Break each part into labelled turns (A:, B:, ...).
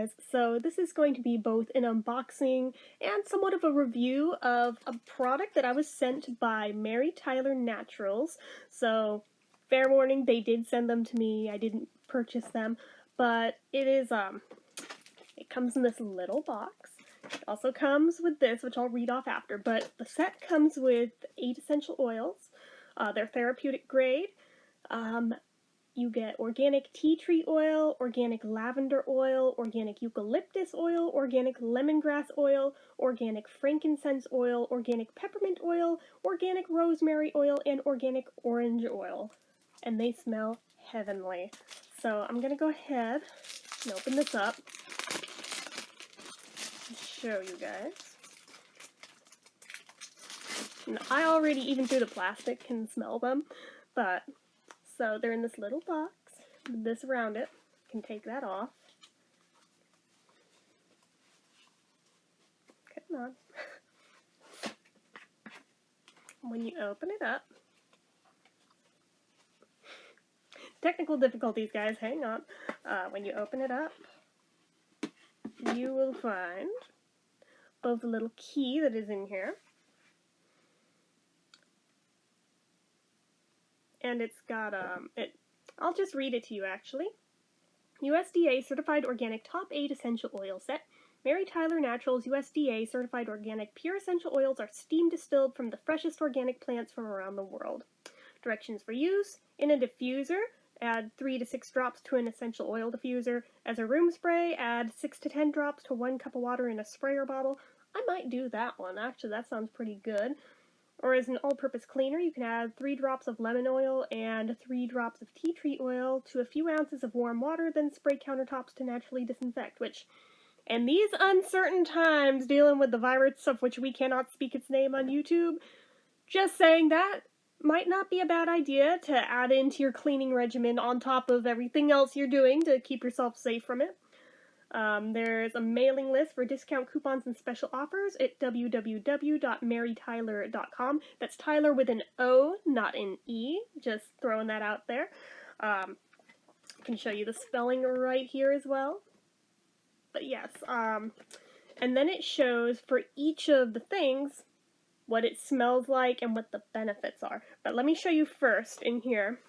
A: guys, so this is going to be both an unboxing and somewhat of a review of a product that I was sent by Mary Tylor Naturals. So, fair warning, they did send them to me, I didn't purchase them, but it comes in this little box. It also comes with this, which I'll read off after, but the set comes with 8 essential oils. They're therapeutic grade. You get organic tea tree oil, organic lavender oil, organic eucalyptus oil, organic lemongrass oil, organic frankincense oil, organic peppermint oil, organic rosemary oil, and organic orange oil. And they smell heavenly. So I'm going to go ahead and open this up and show you guys. And I already, even through the plastic, can smell them, but so they're in this little box with this around it. You can take that off. Come on. When you open it up, technical difficulties, guys, hang on. When you open it up, you will find both a little key that is in here, and it's got, I'll just read it to you actually. USDA Certified Organic Top 8 Essential Oil Set. Mary Tylor Naturals USDA Certified Organic Pure Essential Oils are steam distilled from the freshest organic plants from around the world. Directions for use: in a diffuser, add 3 to 6 drops to an essential oil diffuser. As a room spray, add 6 to 10 drops to 1 cup of water in a sprayer bottle. I might do that one, actually, that sounds pretty good. Or as an all-purpose cleaner, you can add 3 drops of lemon oil and 3 drops of tea tree oil to a few ounces of warm water, then spray countertops to naturally disinfect, which, in these uncertain times dealing with the virus of which we cannot speak its name on YouTube, just saying that might not be a bad idea to add into your cleaning regimen on top of everything else you're doing to keep yourself safe from it. There's a mailing list for discount coupons and special offers at www.marytylor.com. That's Tylor with an O, not an E. Just throwing that out there. I can show you the spelling right here as well. But yes, and then it shows for each of the things what it smells like and what the benefits are. But let me show you first in here.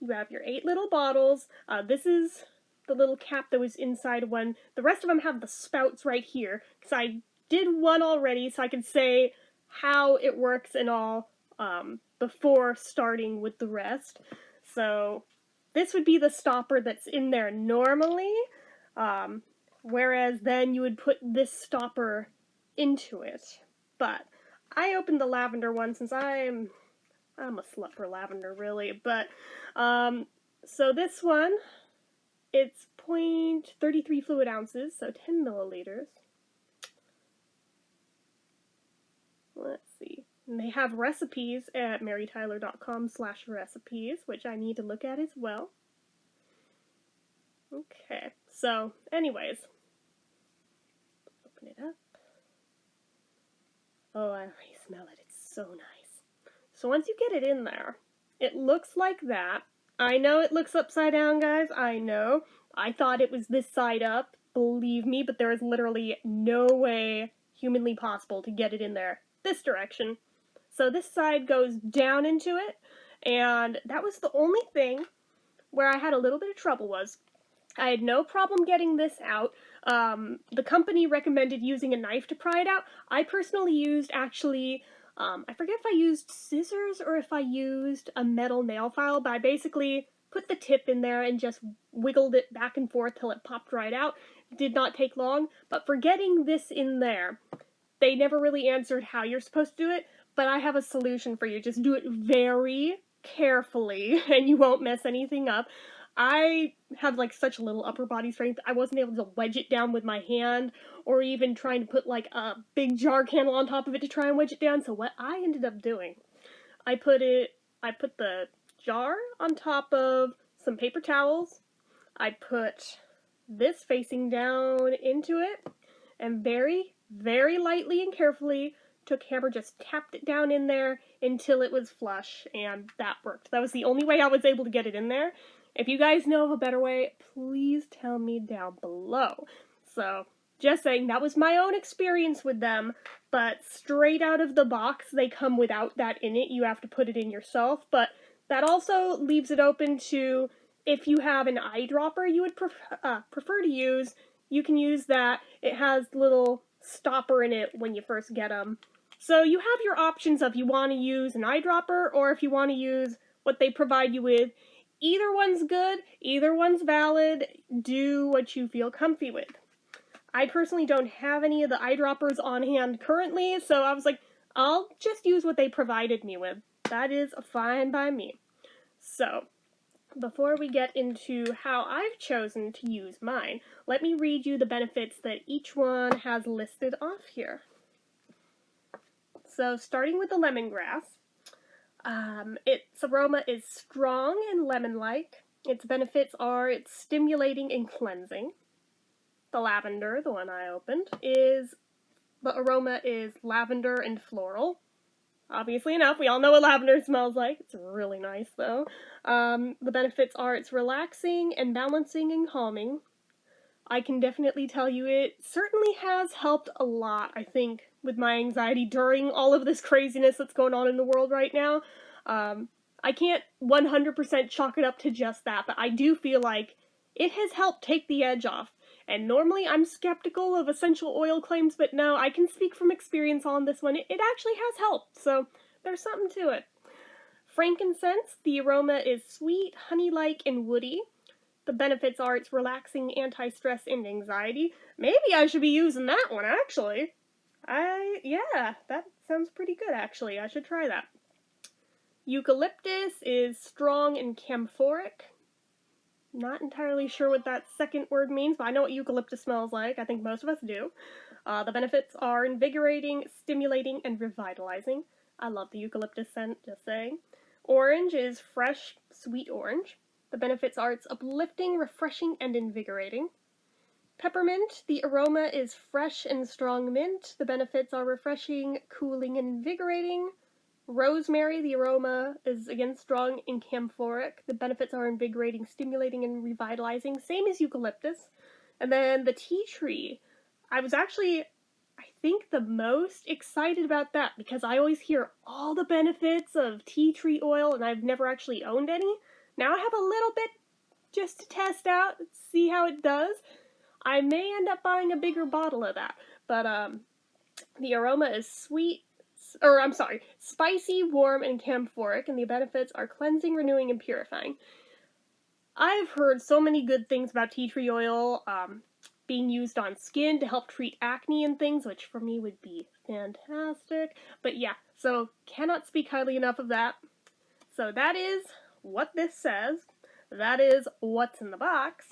A: You have your 8 little bottles. This is the little cap that was inside one. The rest of them have the spouts right here, because I did one already, so I can say how it works and all before starting with the rest. So this would be the stopper that's in there normally, whereas then you would put this stopper into it. But I opened the lavender one since I'm a slut for lavender, really. But so this one, it's 0.33 fluid ounces, so 10 milliliters. Let's see. And they have recipes at marytylor.com/recipes, which I need to look at as well. Okay, so anyways, open it up. Oh, I already smell it. It's so nice. So once you get it in there, it looks like that. I know it looks upside down, guys. I know. I thought it was this side up, believe me, but there is literally no way humanly possible to get it in there this direction. So this side goes down into it, and that was the only thing where I had a little bit of trouble was I had no problem getting this out. The company recommended using a knife to pry it out. I personally used, actually, I forget if I used scissors or if I used a metal nail file, but I basically put the tip in there and just wiggled it back and forth till it popped right out. It did not take long, but for getting this in there, they never really answered how you're supposed to do it, but I have a solution for you. Just do it very carefully and you won't mess anything up. I have like such little upper body strength, I wasn't able to wedge it down with my hand, or even trying to put like a big jar candle on top of it to try and wedge it down, so what I ended up doing, I put the jar on top of some paper towels, I put this facing down into it, and very, very lightly and carefully took hammer, just tapped it down in there until it was flush, and that worked. That was the only way I was able to get it in there. If you guys know of a better way, please tell me down below. So, just saying, that was my own experience with them, but straight out of the box, they come without that in it. You have to put it in yourself, but that also leaves it open to, if you have an eyedropper you would prefer to use, you can use that. It has the little stopper in it when you first get them. So you have your options of you want to use an eyedropper or if you want to use what they provide you with. Either one's good, either one's valid, do what you feel comfy with. I personally don't have any of the eyedroppers on hand currently, so I was like, I'll just use what they provided me with. That is fine by me. So, before we get into how I've chosen to use mine, let me read you the benefits that each one has listed off here. So, starting with the lemongrass, its aroma is strong and lemon-like. Its benefits are it's stimulating and cleansing. The lavender, the one I opened, the aroma is lavender and floral. Obviously enough, we all know what lavender smells like. It's really nice, though. The benefits are it's relaxing and balancing and calming. I can definitely tell you it certainly has helped a lot, I think, with my anxiety during all of this craziness that's going on in the world right now. I can't 100% chalk it up to just that, but I do feel like it has helped take the edge off. And normally I'm skeptical of essential oil claims, but no, I can speak from experience on this one. It actually has helped, so there's something to it. Frankincense, the aroma is sweet, honey-like, and woody. The benefits are it's relaxing, anti-stress, and anxiety. Maybe I should be using that one, actually. Yeah, that sounds pretty good, actually. I should try that. Eucalyptus is strong and camphoric. Not entirely sure what that second word means, but I know what eucalyptus smells like. I think most of us do. The benefits are invigorating, stimulating, and revitalizing. I love the eucalyptus scent, just saying. Orange is fresh, sweet orange. The benefits are it's uplifting, refreshing, and invigorating. Peppermint, the aroma is fresh and strong mint. The benefits are refreshing, cooling, and invigorating. Rosemary, the aroma is again strong and camphoric. The benefits are invigorating, stimulating, and revitalizing. Same as eucalyptus. And then the tea tree. I was actually, I think, the most excited about that because I always hear all the benefits of tea tree oil and I've never actually owned any. Now I have a little bit just to test out, see how it does. I may end up buying a bigger bottle of that. But the aroma is spicy, warm, and camphoric, and the benefits are cleansing, renewing, and purifying. I've heard so many good things about tea tree oil being used on skin to help treat acne and things, which for me would be fantastic. But yeah, so cannot speak highly enough of that. So that is what this says. That is what's in the box.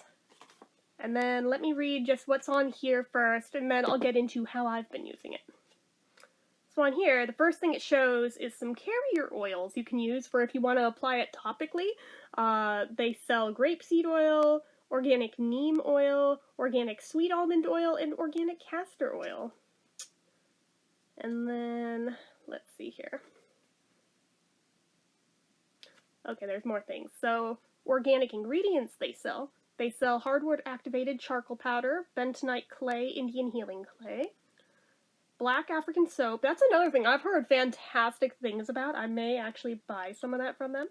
A: And then let me read just what's on here first, and then I'll get into how I've been using it. So on here, the first thing it shows is some carrier oils you can use for if you want to apply it topically. They sell grapeseed oil, organic neem oil, organic sweet almond oil, and organic castor oil. And then, let's see here. Okay, there's more things. So, organic ingredients they sell. They sell hardwood activated charcoal powder, bentonite clay, Indian healing clay, black African soap. That's another thing I've heard fantastic things about. I may actually buy some of that from them.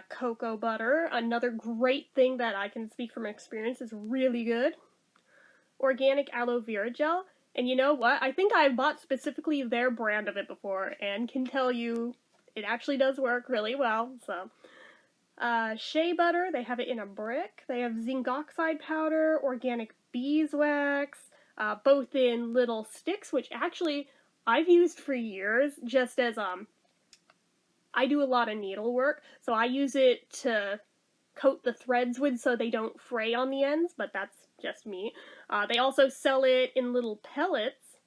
A: Cocoa butter, another great thing that I can speak from experience is really good. Organic aloe vera gel. And you know what? I think I've bought specifically their brand of it before and can tell you it actually does work really well. So, shea butter, they have it in a brick. They have zinc oxide powder, organic beeswax, both in little sticks, which actually I've used for years just as, I do a lot of needlework, so I use it to coat the threads with so they don't fray on the ends, but that's just me. They also sell it in little pellets,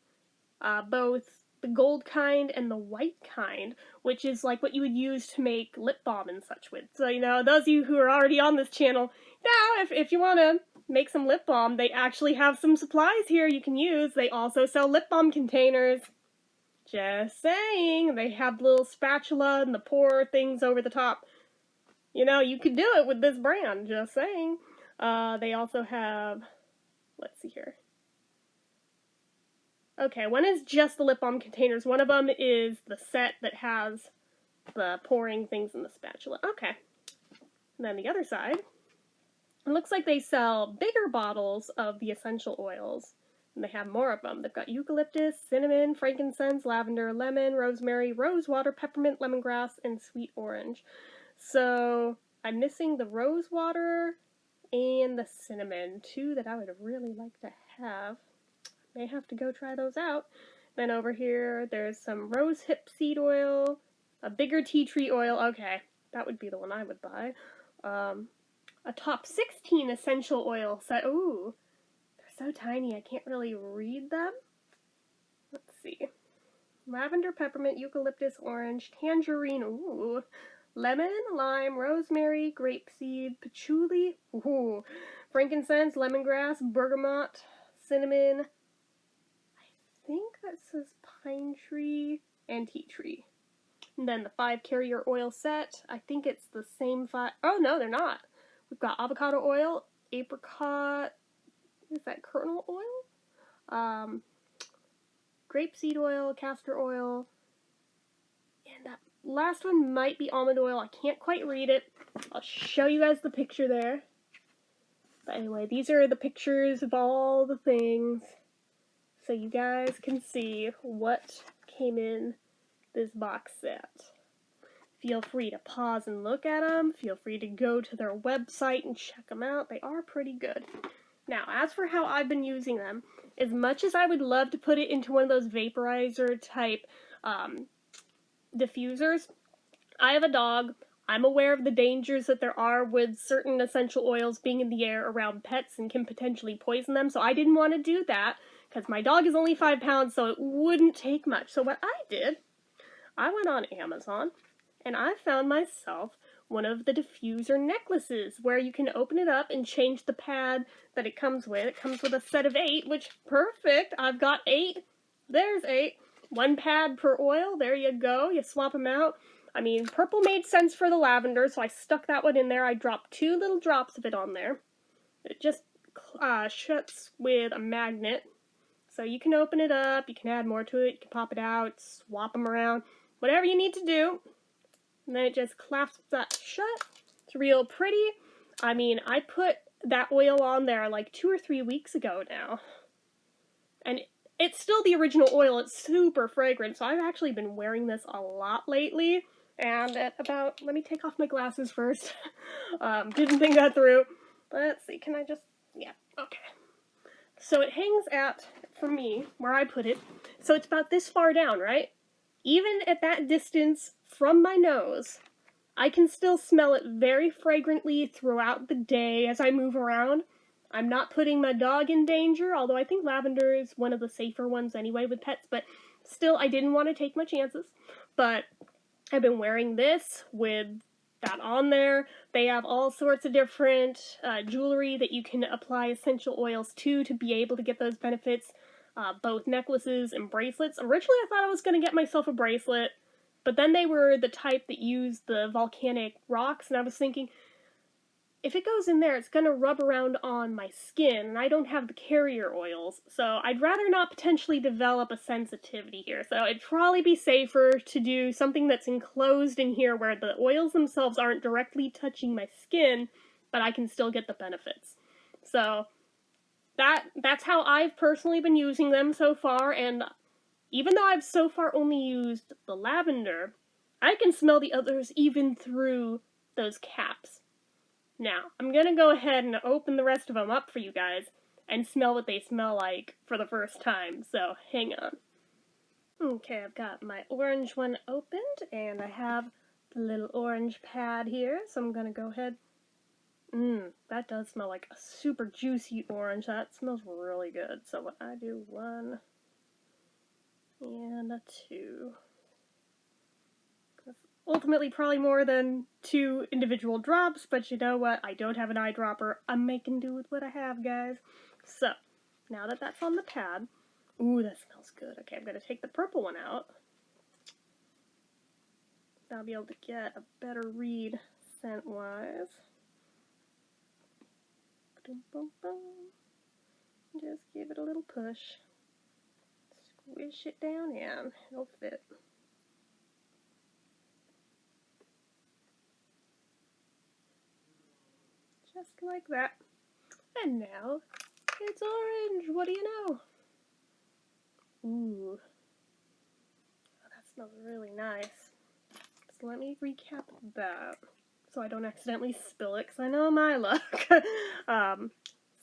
A: both the gold kind and the white kind, which is like what you would use to make lip balm and such with. So, you know, those of you who are already on this channel, now if you want to make some lip balm, they actually have some supplies here you can use. They also sell lip balm containers. Just saying, they have the little spatula and the pour things over the top. You know, you could do it with this brand, just saying. They also have, let's see here. Okay, one is just the lip balm containers. One of them is the set that has the pouring things in the spatula. Okay. And then the other side, it looks like they sell bigger bottles of the essential oils. And they have more of them. They've got eucalyptus, cinnamon, frankincense, lavender, lemon, rosemary, rose water, peppermint, lemongrass, and sweet orange. So I'm missing the rose water and the cinnamon, two that I would really like to have. May have to go try those out. Then over here, there's some rose hip seed oil, a bigger tea tree oil. Okay, that would be the one I would buy. A top 16 essential oil set. Ooh, they're so tiny I can't really read them. Let's see. Lavender, peppermint, eucalyptus, orange, tangerine, ooh, lemon, lime, rosemary, grapeseed, patchouli, ooh, frankincense, lemongrass, bergamot, cinnamon. I think that says pine tree and tea tree. And then the 5 carrier oil set. I think it's the same 5. Oh no, they're not. We've got avocado oil, apricot, is that kernel oil? Grapeseed oil, castor oil, and that last one might be almond oil. I can't quite read it. I'll show you guys the picture there. But anyway, these are the pictures of all the things, so you guys can see what came in this box set. Feel free to pause and look at them. Feel free to go to their website and check them out. They are pretty good. Now, as for how I've been using them, as much as I would love to put it into one of those vaporizer type diffusers, I have a dog. I'm aware of the dangers that there are with certain essential oils being in the air around pets and can potentially poison them, so I didn't want to do that because my dog is only 5 pounds, so it wouldn't take much. So what I did, I went on Amazon and I found myself one of the diffuser necklaces where you can open it up and change the pad that it comes with. It comes with a set of 8, which, perfect. I've got 8. There's 8. 1 pad per oil. There you go. You swap them out. I mean, purple made sense for the lavender, so I stuck that one in there. I dropped 2 little drops of it on there. It just shuts with a magnet. So you can open it up, you can add more to it, you can pop it out, swap them around, whatever you need to do. And then it just clasps that shut. It's real pretty. I mean, I put that oil on there like 2 or 3 weeks ago now. And it's still the original oil. It's super fragrant. So I've actually been wearing this a lot lately. And at about, let me take off my glasses first. Didn't think that through. Let's see, can I just, yeah, okay. So it hangs at, for me, where I put it, so it's about this far down, right? Even at that distance from my nose, I can still smell it very fragrantly throughout the day as I move around. I'm not putting my dog in danger, although I think lavender is one of the safer ones anyway with pets, but still, I didn't want to take my chances. But I've been wearing this with that on there. They have all sorts of different jewelry that you can apply essential oils to be able to get those benefits. Both necklaces and bracelets. Originally I thought I was going to get myself a bracelet, but then they were the type that used the volcanic rocks, and I was thinking, if it goes in there, it's going to rub around on my skin, and I don't have the carrier oils, so I'd rather not potentially develop a sensitivity here. So it'd probably be safer to do something that's enclosed in here where the oils themselves aren't directly touching my skin, but I can still get the benefits. So that's how I've personally been using them so far, and even though I've so far only used the lavender, I can smell the others even through those caps. Now, I'm going to go ahead and open the rest of them up for you guys and smell what they smell like for the first time, so hang on. Okay, I've got my orange one opened, and I have the little orange pad here, so I'm going to go ahead. That does smell like a super juicy orange. That smells really good. So what I do, 1 and a 2. Ultimately probably more than 2 individual drops, but you know what? I don't have an eyedropper. I'm making do with what I have, guys. So, now that that's on the pad, ooh, that smells good. Okay, I'm going to take the purple one out. I'll be able to get a better read scent-wise. Just give it a little push. Squish it down in. It'll fit. Just like that. And now, it's orange. What do you know? Ooh. Oh, that smells really nice. So let me recap that so I don't accidentally spill it, because I know my luck.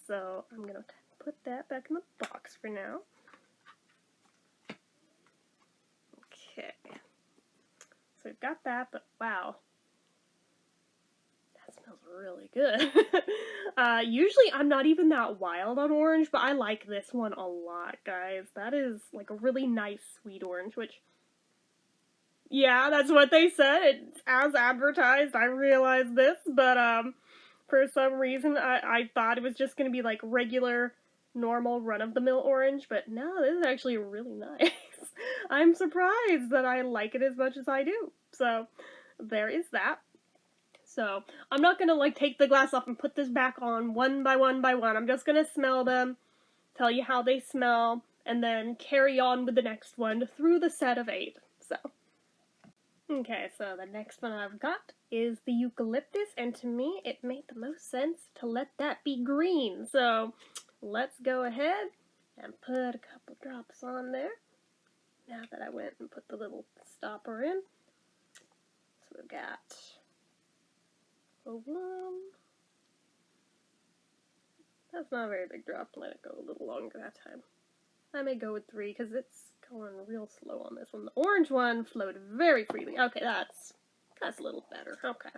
A: So I'm going to put that back in the box for now. Okay. So we've got that, but wow. That smells really good. Usually I'm not even that wild on orange, but I like this one a lot, guys. That is like a really nice sweet orange, which, yeah, that's what they said. It's as advertised. I realized this, but for some reason I thought it was just going to be like regular, normal, run-of-the-mill orange, but no, this is actually really nice. I'm surprised that I like it as much as I do. So, there is that. So, I'm not gonna like take the glass off and put this back on one by one by one. I'm just gonna smell them, tell you how they smell, and then carry on with the next one through the set of 8. So, okay, so the next one I've got is the Eucalyptus, and to me it made the most sense to let that be green. So, let's go ahead and put a couple drops on there. Now that I went and put the little stopper in. So we've got a 1. That's not a very big drop. Let it go a little longer that time. I may go with 3 because it's going real slow on this one. The orange one flowed very freely. Okay, that's a little better. Okay.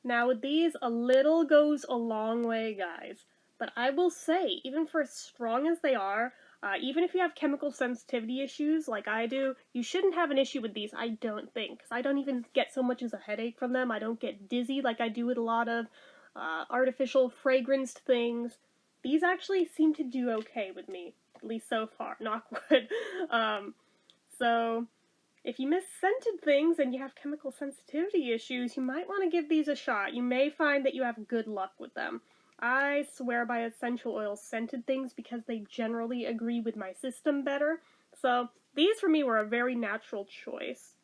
A: Now with these, a little goes a long way, guys. But I will say, even for as strong as they are, even if you have chemical sensitivity issues like I do, you shouldn't have an issue with these, I don't think. Because I don't even get so much as a headache from them. I don't get dizzy like I do with a lot of artificial fragranced things. These actually seem to do okay with me, at least so far, knock wood. So, if you miss scented things and you have chemical sensitivity issues, you might want to give these a shot. You may find that you have good luck with them. I swear by essential oil scented things because they generally agree with my system better. So these for me were a very natural choice,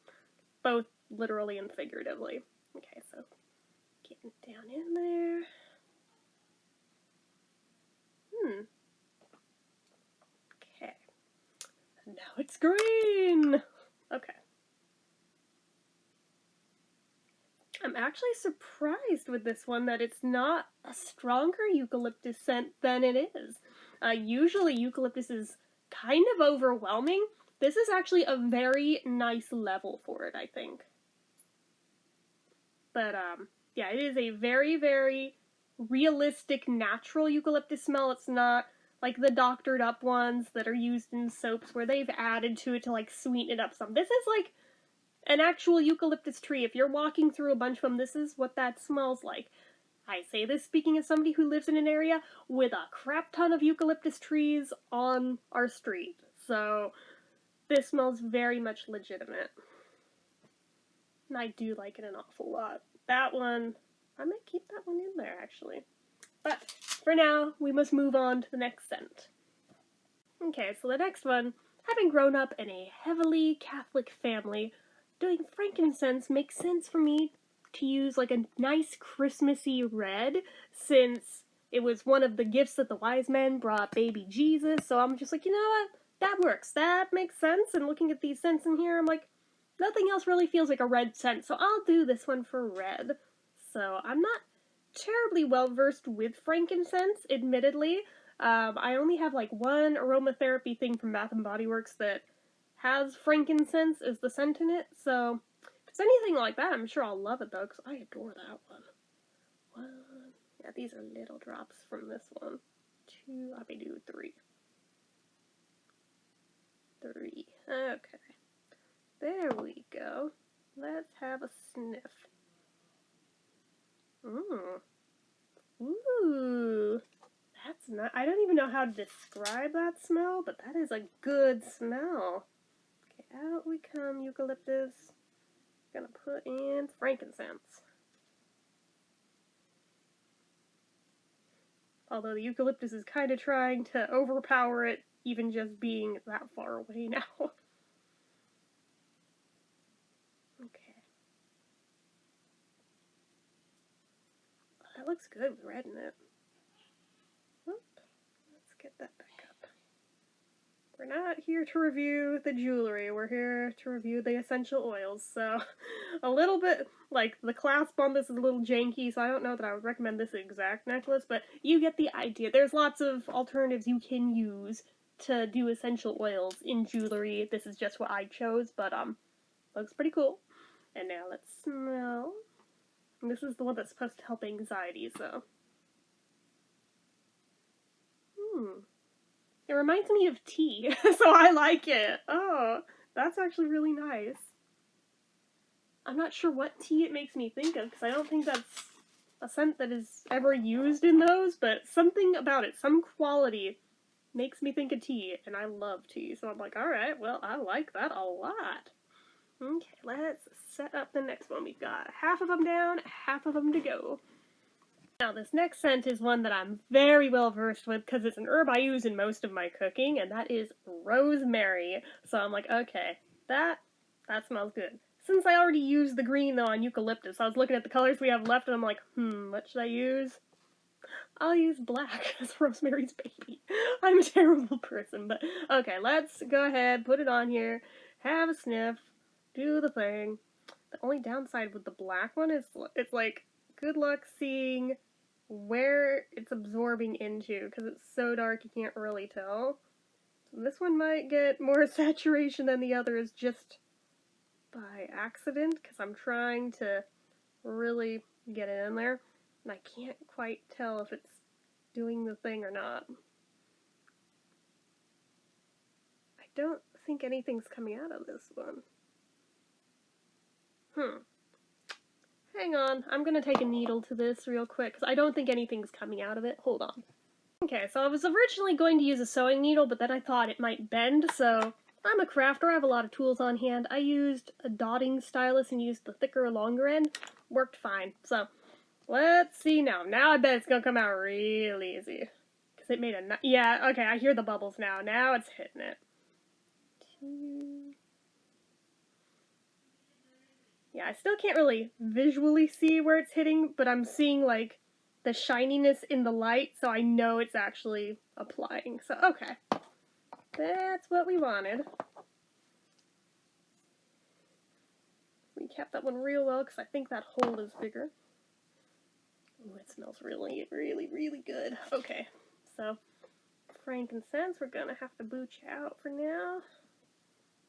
A: both literally and figuratively. Okay, so getting down in there. Okay. And now it's green. Okay. I'm actually surprised with this one that it's not a stronger eucalyptus scent than it is. Usually eucalyptus is kind of overwhelming. This is actually a very nice level for it, I think. But, yeah, it is a very, very realistic, natural eucalyptus smell. It's not like the doctored up ones that are used in soaps where they've added to it to, like, sweeten it up some. This is, like, an actual eucalyptus tree. If you're walking through a bunch of them, this is what that smells like. I say this speaking as somebody who lives in an area with a crap ton of eucalyptus trees on our street. So, this smells very much legitimate. And I do like it an awful lot. That one, I might keep that one in there, actually. But, for now, we must move on to the next scent. Okay, so the next one, having grown up in a heavily Catholic family, doing frankincense makes sense for me to use like a nice Christmassy red, since it was one of the gifts that the wise men brought baby Jesus. So I'm just like, you know what? That works. That makes sense. And looking at these scents in here, I'm like, nothing else really feels like a red scent. So I'll do this one for red. So I'm not terribly well versed with frankincense, admittedly. I only have like one aromatherapy thing from Bath & Body Works that has frankincense as the scent in it, so if it's anything like that, I'm sure I'll love it though, because I adore that one. Yeah, these are little drops from this one. 2, I may do 3. 3, okay. There we go. Let's have a sniff. Ooh, that's not, I don't even know how to describe that smell, but that is a good smell. Okay, out we come, eucalyptus. Gonna put in frankincense. Although the Eucalyptus is kind of trying to overpower it, even just being that far away now. Okay. That looks good with red in it. Whoop. Let's get that back up. We're not here to review the jewelry, we're here to review the essential oils, so a little bit, like, the clasp on this is a little janky, so I don't know that I would recommend this exact necklace, but you get the idea. There's lots of alternatives you can use to do essential oils in jewelry. This is just what I chose, but, looks pretty cool. And now let's smell. And this is the one that's supposed to help anxiety, so. It reminds me of tea, so I like it. Oh, that's actually really nice. I'm not sure what tea it makes me think of, because I don't think that's a scent that is ever used in those, but something about it, some quality, makes me think of tea, and I love tea, so I'm like, alright, well, I like that a lot. Okay, let's set up the next one. We've got half of them down, half of them to go. Now, this next scent is one that I'm very well versed with because it's an herb I use in most of my cooking, and that is rosemary. So I'm like, okay, that smells good. Since I already used the green, though, on eucalyptus, I was looking at the colors we have left, and I'm like, what should I use? I'll use black as Rosemary's Baby. I'm a terrible person, but okay, let's go ahead, put it on here, have a sniff, do the thing. The only downside with the black one is it's like, good luck seeing where it's absorbing into, because it's so dark you can't really tell. So this one might get more saturation than the others just by accident, because I'm trying to really get it in there, and I can't quite tell if it's doing the thing or not. I don't think anything's coming out of this one. Hang on, I'm gonna take a needle to this real quick, because I don't think anything's coming out of it. Hold on. Okay, so I was originally going to use a sewing needle, but then I thought it might bend, so I'm a crafter, I have a lot of tools on hand. I used a dotting stylus and used the thicker, longer end. Worked fine. So, let's see now. Now I bet it's gonna come out real easy. Because it made a... Yeah, okay, I hear the bubbles now. Now it's hitting it. Yeah, I still can't really visually see where it's hitting, but I'm seeing, like, the shininess in the light, so I know it's actually applying. So, okay. That's what we wanted. We kept that one real well, because I think that hole is bigger. Ooh, it smells really, really, really good. Okay, so, frankincense, we're gonna have to booch out for now.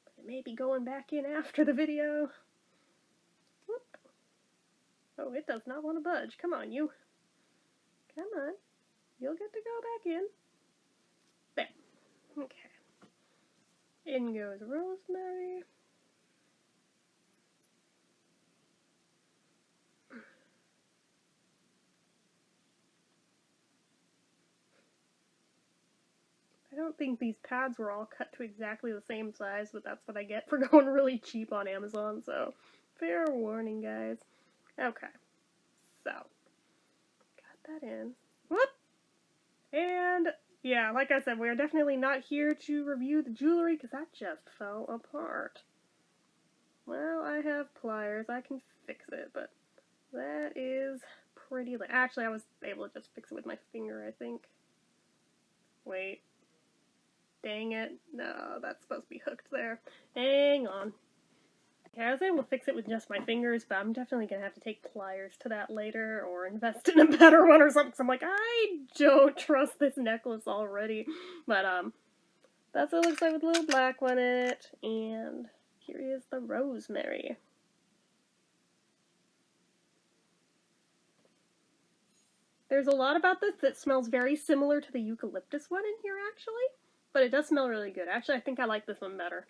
A: But it may be going back in after the video. Whoop. Oh, it does not want to budge. Come on, you. Come on. You'll get to go back in. There. Okay. In goes rosemary. I don't think these pads were all cut to exactly the same size, but that's what I get for going really cheap on Amazon, so fair warning, guys. Okay. So, got that in. Whoop! And, yeah, like I said, we're definitely not here to review the jewelry, because that just fell apart. Well, I have pliers, I can fix it, but that is pretty... Actually, I was able to just fix it with my finger, I think. Wait. Dang it. No, that's supposed to be hooked there. Hang on. Yeah, I was able to fix it with just my fingers, but I'm definitely going to have to take pliers to that later, or invest in a better one or something, because I'm like, I don't trust this necklace already. But, that's what it looks like with a little black one in it, and here is the rosemary. There's a lot about this that smells very similar to the eucalyptus one in here, actually, but it does smell really good. Actually, I think I like this one better.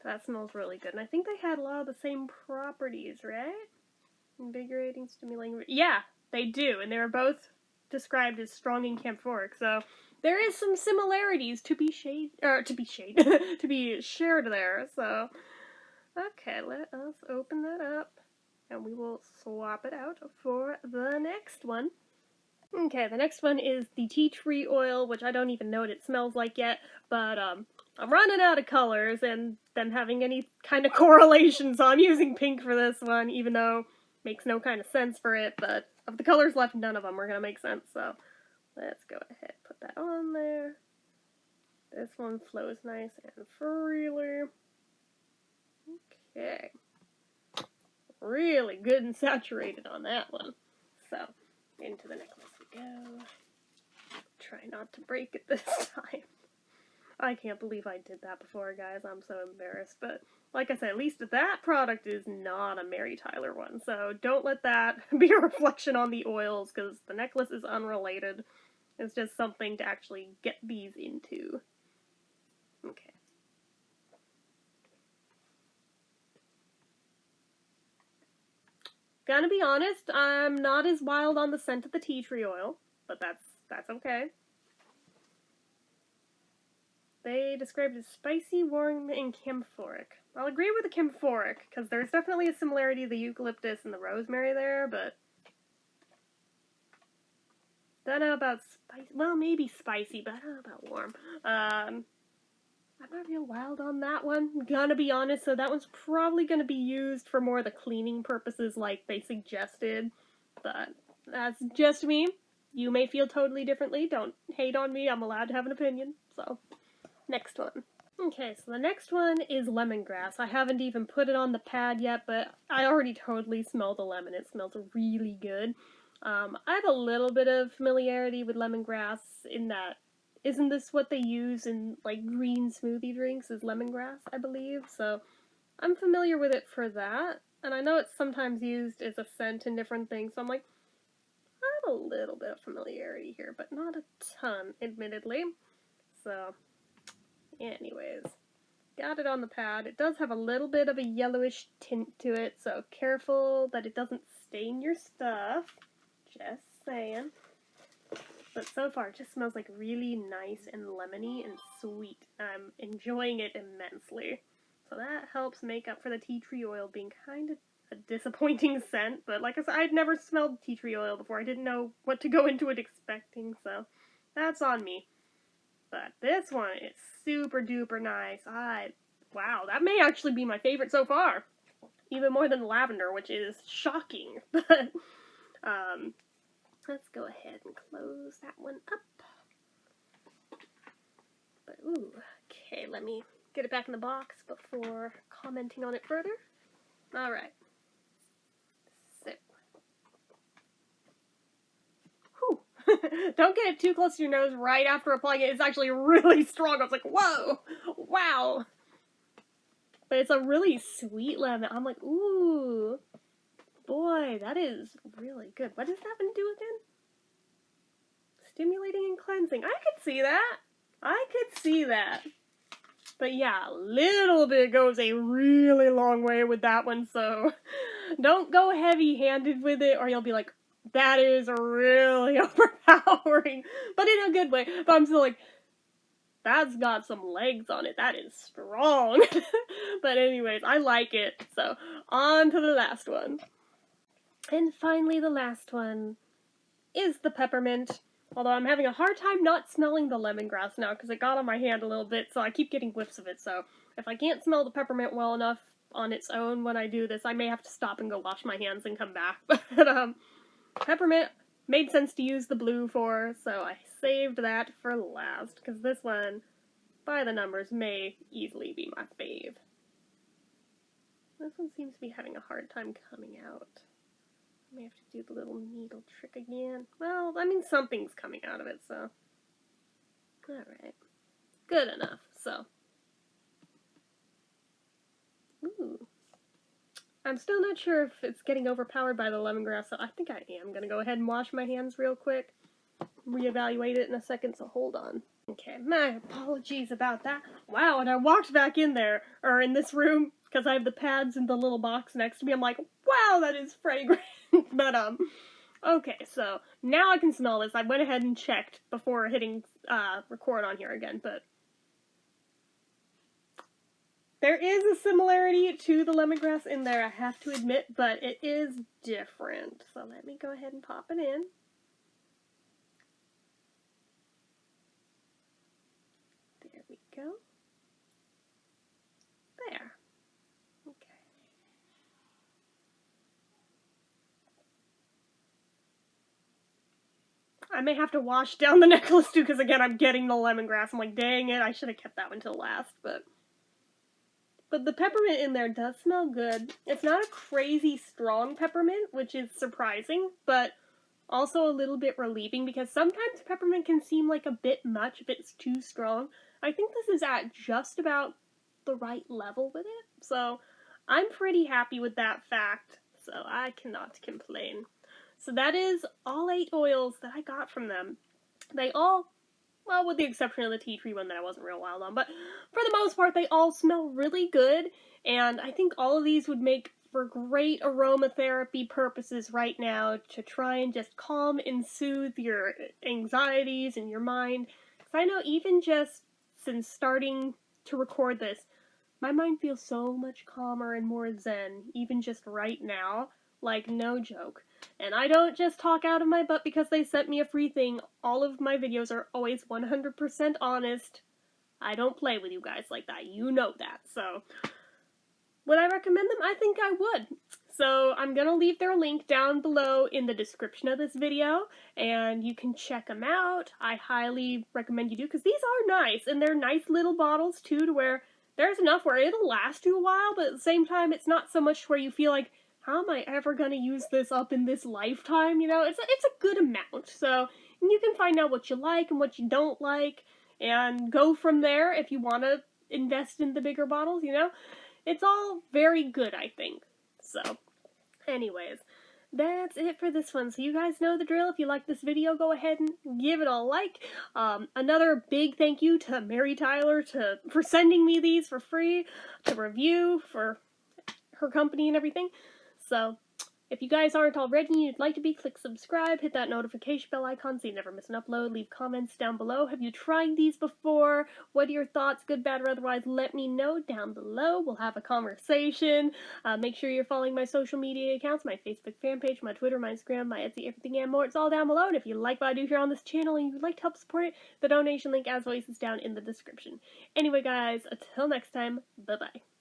A: That smells really good. And I think they had a lot of the same properties, right? Invigorating, stimulating. Yeah, they do. And they were both described as strong and camphoric. So there is some similarities to be to be shared there. So, okay, let us open that up. And we will swap it out for the next one. Okay, the next one is the tea tree oil, which I don't even know what it smells like yet, but I'm running out of colors and them having any kind of correlation, so I'm using pink for this one, even though it makes no kind of sense for it, but of the colors left, none of them are going to make sense, so let's go ahead and put that on there. This one flows nice and freely. Okay. Really good and saturated on that one. So, into the necklace we go. Try not to break it this time. I can't believe I did that before, guys. I'm so embarrassed. But, like I said, at least that product is not a Mary Tyler one. So, don't let that be a reflection on the oils, because the necklace is unrelated. It's just something to actually get these into. Okay. Gonna be honest, I'm not as wild on the scent of the tea tree oil, but that's okay. They described it as spicy, warm, and camphoric. I'll agree with the camphoric, because there's definitely a similarity to the eucalyptus and the rosemary there, but don't know about spicy. Well, maybe spicy, but I don't know about warm. I'm not real wild on that one, gonna be honest, so that one's probably gonna be used for more of the cleaning purposes like they suggested, but that's just me. You may feel totally differently, don't hate on me, I'm allowed to have an opinion, so, next one. Okay, so the next one is lemongrass. I haven't even put it on the pad yet, but I already totally smell the lemon. It smells really good. I have a little bit of familiarity with lemongrass in that, isn't this what they use in, like, green smoothie drinks, is lemongrass, I believe? So, I'm familiar with it for that, and I know it's sometimes used as a scent in different things, so I'm like, I have a little bit of familiarity here, but not a ton, admittedly. So, anyways, got it on the pad. It does have a little bit of a yellowish tint to it, so careful that it doesn't stain your stuff. Just saying. But so far, it just smells like really nice and lemony and sweet. I'm enjoying it immensely. So that helps make up for the tea tree oil being kind of a disappointing scent. But like I said, I'd never smelled tea tree oil before. I didn't know what to go into it expecting, so that's on me. But this one is super duper nice. Wow, that may actually be my favorite so far. Even more than lavender, which is shocking. But, let's go ahead and close that one up. But, ooh, okay, let me get it back in the box before commenting on it further. Alright. So. Whew. Don't get it too close to your nose right after applying it. It's actually really strong. I was like, whoa! Wow! But it's a really sweet lemon. I'm like, ooh. Boy, that is really good. What does that one do again? Stimulating and cleansing. I could see that. I could see that. But yeah, a little bit goes a really long way with that one, so don't go heavy-handed with it or you'll be like, that is really overpowering. But in a good way. But I'm still like, that's got some legs on it. That is strong. But anyways, I like it. So, on to the last one. And finally, the last one is the peppermint. Although I'm having a hard time not smelling the lemongrass now because it got on my hand a little bit, so I keep getting whiffs of it. So if I can't smell the peppermint well enough on its own when I do this, I may have to stop and go wash my hands and come back. But peppermint made sense to use the blue for, so I saved that for last because this one, by the numbers, may easily be my fave. This one seems to be having a hard time coming out. I may have to do the little needle trick again. Well, I mean, something's coming out of it, so. Alright. Good enough, so. Ooh. I'm still not sure if it's getting overpowered by the lemongrass, so I think I am going to go ahead and wash my hands real quick. Reevaluate it in a second, so hold on. Okay, my apologies about that. Wow, and I walked back in there, or in this room, because I have the pads in the little box next to me. I'm like, wow, that is fragrant. But, okay, so now I can smell this. I went ahead and checked before hitting, record on here again, but there is a similarity to the lemongrass in there, I have to admit, but it is different. So let me go ahead and pop it in. go. There. Okay. I may have to wash down the necklace too, because again, I'm getting the lemongrass. I'm like, dang it, I should have kept that one till last, but the peppermint in there does smell good. It's not a crazy strong peppermint, which is surprising, but also a little bit relieving, because sometimes peppermint can seem like a bit much if it's too strong. I think this is at just about the right level with it, so I'm pretty happy with that fact, so I cannot complain. So that is all 8 oils that I got from them. They all, well, with the exception of the tea tree one that I wasn't real wild on, but for the most part, they all smell really good, and I think all of these would make for great aromatherapy purposes right now to try and just calm and soothe your anxieties and your mind. Because I know even just since starting to record this, my mind feels so much calmer and more zen, even just right now. Like, no joke. And I don't just talk out of my butt because they sent me a free thing. All of my videos are always 100% honest. I don't play with you guys like that. You know that. So, would I recommend them? I think I would. So, I'm gonna leave their link down below in the description of this video, and you can check them out. I highly recommend you do, because these are nice, and they're nice little bottles, too, to where there's enough where it'll last you a while, but at the same time, it's not so much where you feel like, how am I ever gonna use this up in this lifetime, you know? It's a good amount, so you can find out what you like and what you don't like, and go from there if you want to invest in the bigger bottles, you know? It's all very good, I think. So, anyways, that's it for this one. So you guys know the drill. If you like this video, go ahead and give it a like. Another big thank you to Mary Tylor for sending me these for free to review for her company and everything. So, if you guys aren't already and you'd like to be, click subscribe, hit that notification bell icon so you never miss an upload, leave comments down below. Have you tried these before? What are your thoughts, good, bad, or otherwise? Let me know down below. We'll have a conversation. Make sure you're following my social media accounts, my Facebook fan page, my Twitter, my Instagram, my Etsy, everything and more. It's all down below. And if you like what I do here on this channel and you'd like to help support it, the donation link, as always, is down in the description. Anyway, guys, until next time, bye-bye.